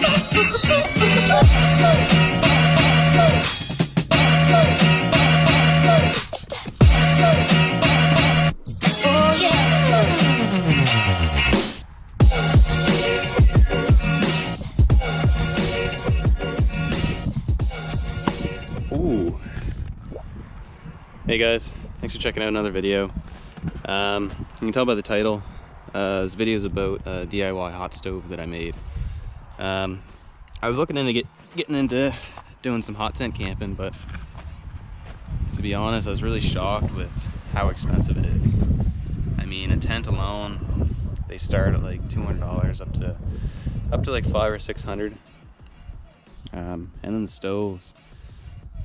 Ooh. Hey guys, thanks for checking out another video. You can tell by the title, this video is about a DIY hot stove that I made. I was looking into getting into doing some hot tent camping, but to be honest, I was really shocked with how expensive it is. I mean, a tent alone, they start at like $200 up to like $500 or $600. And then the stoves,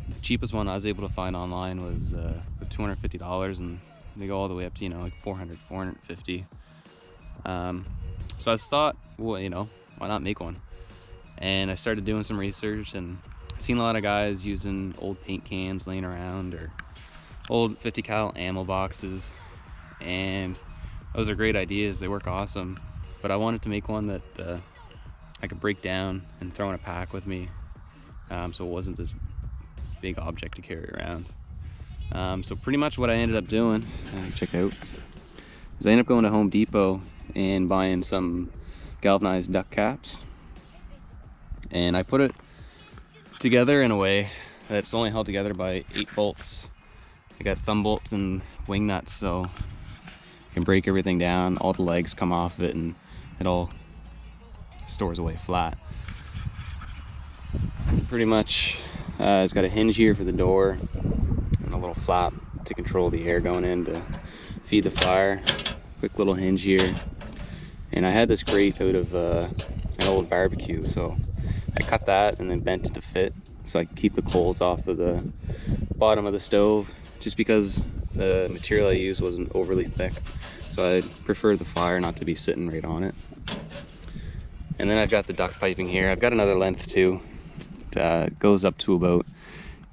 the cheapest one I was able to find online was $250, and they go all the way up to, you know, like $400, $450. So I thought, well, you know, why not make one? And I started doing some research, and I've seen a lot of guys using old paint cans laying around or old 50 cal ammo boxes, and those are great ideas. They work awesome, but I wanted to make one that I could break down and throw in a pack with me, so it wasn't this big object to carry around. So pretty much what I ended up doing, check out, is I ended up going to Home Depot and buying some galvanized duct caps, and I put it together in a way that's only held together by 8 bolts. I got thumb bolts and wing nuts, so you can break everything down, all the legs come off of it, and it all stores away flat. Pretty much it's got a hinge here for the door and a little flap to control the air going in to feed the fire. Quick little hinge here. And I had this grate out of an old barbecue, so I cut that and then bent it to fit so I could keep the coals off of the bottom of the stove, just because the material I used wasn't overly thick, so I prefer the fire not to be sitting right on it. And then I've got the duct piping here. I've got another length too. It goes up to about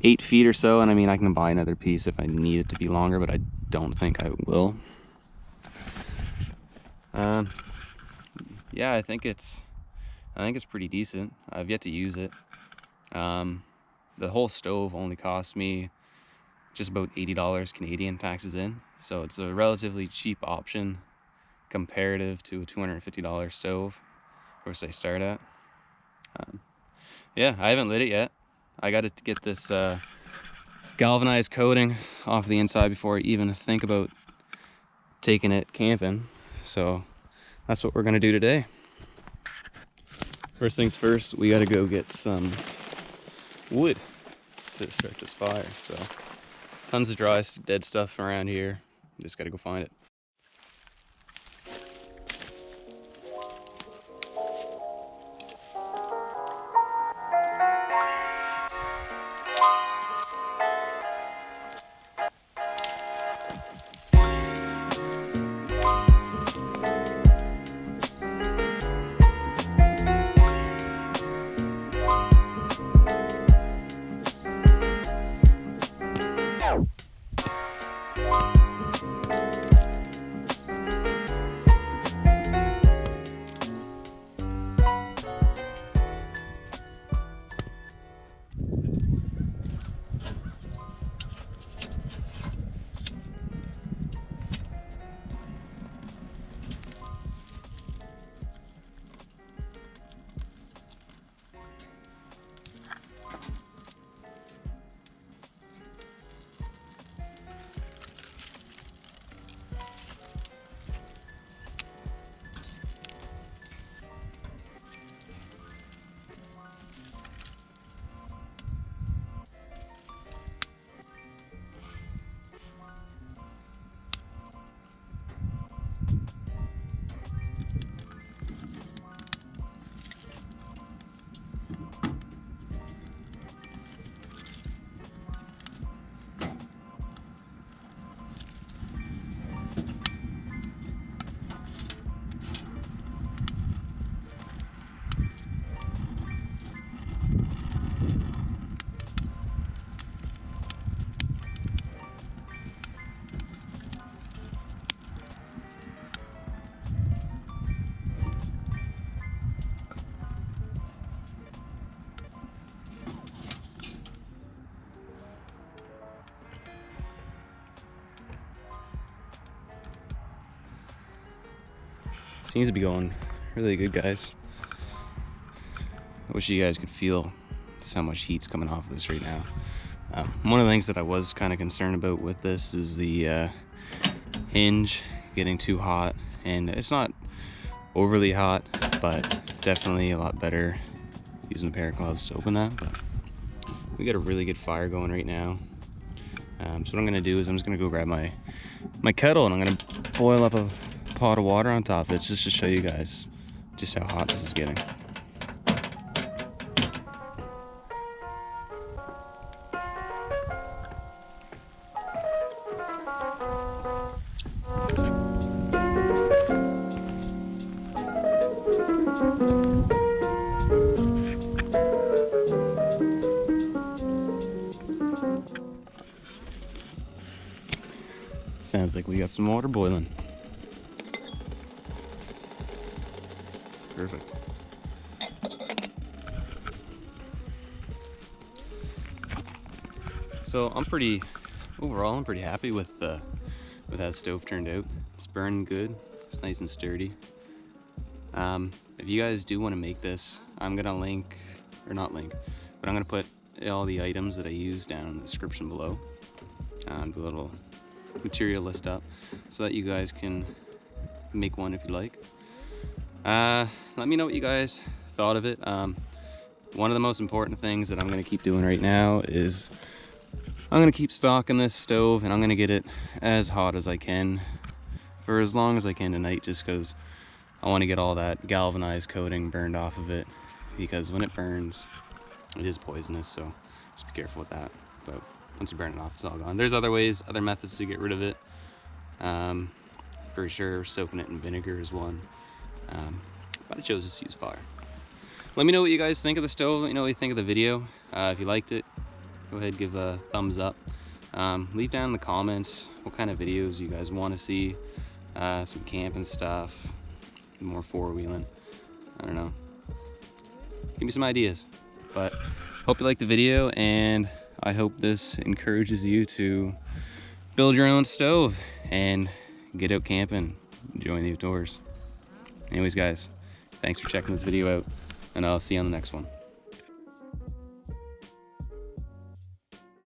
8 feet or so, and I mean, I can buy another piece if I need it to be longer, but I don't think I will. Yeah, I think it's pretty decent. I've yet to use it. The whole stove only cost me just about $80 Canadian, taxes in, so it's a relatively cheap option comparative to a $250 stove, of course, they start at. Yeah, I haven't lit it yet. I got to get this galvanized coating off the inside before I even think about taking it camping. So that's what we're gonna do today. First things first, we gotta go get some wood to start this fire. So tons of dry, dead stuff around here. Just gotta go find it. seems to be going really good, guys. I wish you guys could feel just how much heat's coming off of this right now. One of the things that I was kind of concerned about with this is the hinge getting too hot, and it's not overly hot, but definitely a lot better using a pair of gloves to open that. But we got a really good fire going right now. So what I'm gonna do is I'm just gonna go grab my kettle, and I'm gonna boil up a pot of water on top of it just to show you guys just how hot this is getting. Sounds like we got some water boiling. Perfect. So overall I'm pretty happy with how the stove turned out. It's burning good. It's nice and sturdy. If you guys do want to make this, I'm gonna but I'm gonna put all the items that I use down in the description below. The little material list up so that you guys can make one if you like. Let me know what you guys thought of it. One of the most important things that I'm going to keep doing right now is I'm going to keep stocking this stove, and I'm going to get it as hot as I can for as long as I can tonight, just because I want to get all that galvanized coating burned off of it, because when it burns it is poisonous, so just be careful with that. But once you burn it off, it's all gone. There's other methods to get rid of it. For sure, soaking it in vinegar is one. But I chose to use fire. Let me know what you guys think of the stove. Let me know what you think of the video. If you liked it, go ahead, give a thumbs up. Leave down in the comments what kind of videos you guys want to see. Some camping stuff, more four-wheeling. I don't know. Give me some ideas. But hope you liked the video, and I hope this encourages you to build your own stove and get out camping, enjoying the outdoors. Anyways, guys, thanks for checking this video out, and I'll see you on the next one.